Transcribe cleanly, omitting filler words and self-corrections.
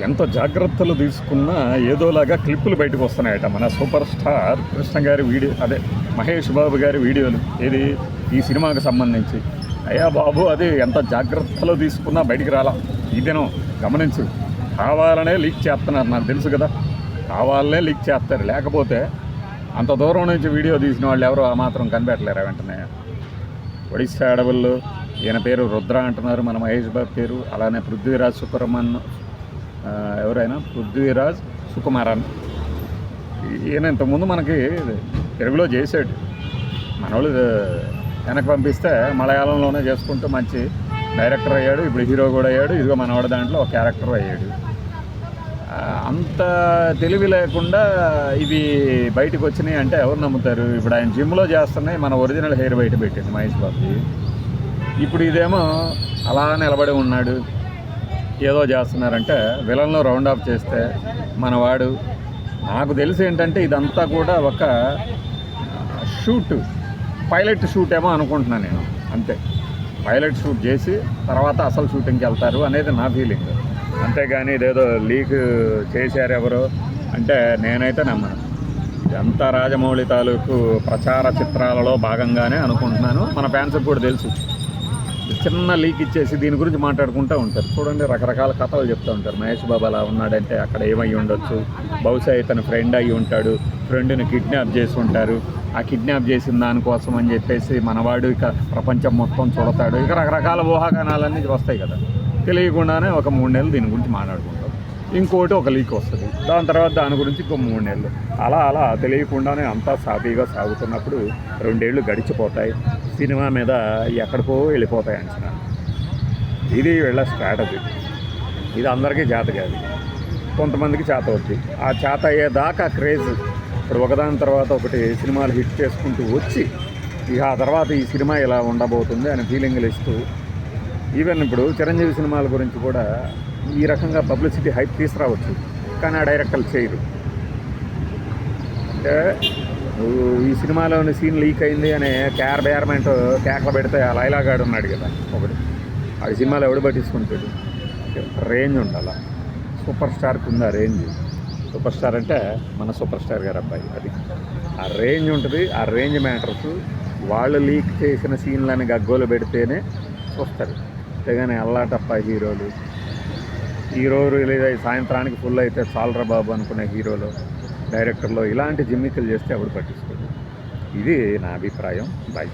ఎంత జాగ్రత్తలు తీసుకున్నా ఏదోలాగా క్లిప్పులు బయటకు వస్తున్నాయట. మన సూపర్ స్టార్ కృష్ణ గారి వీడియో, అదే మహేష్ బాబు గారి వీడియోలు, ఇది ఈ సినిమాకి సంబంధించి. అయ్యా బాబు, అది ఎంత జాగ్రత్తలు తీసుకున్నా బయటికి రాలా. ఈ దినం గమనించు, కావాలనే లీక్ చేస్తున్నారు, నాకు తెలుసు కదా, కావాలనే లీక్ చేస్తారు. లేకపోతే అంత దూరం నుంచి వీడియో తీసిన వాళ్ళు ఎవరు ఆ మాత్రం కనిపెట్టలేరా వెంటనే. ఒడిశా అడవుల్లో ఈయన పేరు రుద్ర అంటున్నారు, మన మహేష్ బాబు పేరు. అలానే పృథ్వీరాజ్ ఎవరైనా పృథ్వీరాజ్ సుకుమారన్, ఈయన ఇంతకుముందు మనకి తెలుగులో చేసాడు. మనోళ్ళు వెనక్కి పంపిస్తే మలయాళంలోనే చేసుకుంటూ మంచి డైరెక్టర్ అయ్యాడు, ఇప్పుడు హీరో కూడా అయ్యాడు. ఇదిగో మనవాడి దాంట్లో ఒక క్యారెక్టర్ అయ్యాడు. అంత తెలివి లేకుండా ఇవి బయటకు వచ్చినాయి అంటే ఎవరు నమ్ముతారు? ఇప్పుడు ఆయన జిమ్లో చేస్తున్నాయి, మన ఒరిజినల్ హెయిర్ బయట పెట్టింది మహేష్ బాబుకి. ఇప్పుడు ఇదేమో అలా నిలబడి ఉన్నాడు, ఏదో చేస్తున్నారంటే విలన్లో రౌండ్ ఆఫ్ చేస్తే మనవాడు. నాకు తెలిసి ఏంటంటే ఇదంతా కూడా ఒక షూట్, పైలట్ షూట్ ఏమో అనుకుంటున్నాను నేను, అంతే. పైలట్ షూట్ చేసి తర్వాత అసలు షూటింగ్కి వెళ్తారు అనేది నా ఫీలింగ్. అంతేగాని ఇదేదో లీక్ చేశారు ఎవరో అంటే నేనైతే నమ్మను. ఇదంతా రాజమౌళి తాలూకు ప్రచార చిత్రాలలో భాగంగానే అనుకుంటున్నాను. మన ఫ్యాన్స్కి కూడా తెలుసు, చిన్న లీక్ ఇచ్చేసి దీని గురించి మాట్లాడుకుంటూ ఉంటారు. చూడండి, రకరకాల కథలు చెప్తూ ఉంటారు. మహేష్ బాబు అలా ఉన్నాడంటే అక్కడ ఏమై ఉండొచ్చు, బహుశా ఇతను ఫ్రెండ్ అయ్యి ఉంటాడు, ఫ్రెండ్ని కిడ్నాప్ చేసి ఉంటారు, ఆ కిడ్నాప్ చేసిన దానికోసం అని చెప్పేసి మనవాడు ఇక ప్రపంచం మొత్తం చూడతాడు. ఇక రకరకాల ఊహాగానాలన్నీ వస్తాయి కదా. తెలియకుండానే ఒక 3 నెలలు దీని గురించి మాట్లాడుకుంటాం, ఇంకోటి ఒక లీక్ వస్తుంది, దాని తర్వాత దాని గురించి ఇంకో 3 నెలలు, అలా అలా తెలియకుండానే అంతా సాఫీగా సాగుతున్నప్పుడు 2 ఏళ్ళు గడిచిపోతాయి. సినిమా మీద ఎక్కడికో వెళ్ళిపోతాయి అంచనా. ఇది వీళ్ళ స్ట్రాటజీ. ఇది అందరికీ చేత కాదు, కొంతమందికి చేత అవుద్ది. ఆ చేత అయ్యేదాకా క్రేజ్. ఇప్పుడు ఒకదాని తర్వాత ఒకటి సినిమాలు హిట్ చేసుకుంటూ వచ్చి ఇక ఆ తర్వాత ఈ సినిమా ఇలా ఉండబోతుంది అని ఫీలింగ్లు ఇస్తూ, ఈవెన్ ఇప్పుడు చిరంజీవి సినిమాల గురించి కూడా ఈ రకంగా పబ్లిసిటీ హైప్ తీసుకురావచ్చు, కానీ ఆ డైరెక్టర్లు చేయరు. అంటే ఈ సినిమాలోని సీన్ లీక్ అయింది అని బేరమెంట్ కేకలు పెడితే ఆ లైలాగాడు ఉన్నాడు కదా ఒకటి, ఆ సినిమాలో ఎవడు పట్టించుకుంటాడు? రేంజ్ ఉండాలి. సూపర్ స్టార్కి ఉంది ఆ రేంజ్. సూపర్ స్టార్ అంటే మన సూపర్ స్టార్ గారు అబ్బాయి, అది ఆ రేంజ్ ఉంటుంది. ఆ రేంజ్ మ్యాటర్స్. వాళ్ళు లీక్ చేసిన సీన్లని గగ్గోలు పెడితేనే చూస్తారు, అంతేగాని అల్లాటప్ప హీరో రిలీజ్ అయ్యి సాయంత్రానికి ఫుల్ అయితే చాలరా బాబు అనుకునే హీరోలు, డైరెక్టర్లు ఇలాంటి జిమ్మికలు చేస్తే ఎవడు పట్టించుకోదు. ఇది నా అభిప్రాయం. బాయ్.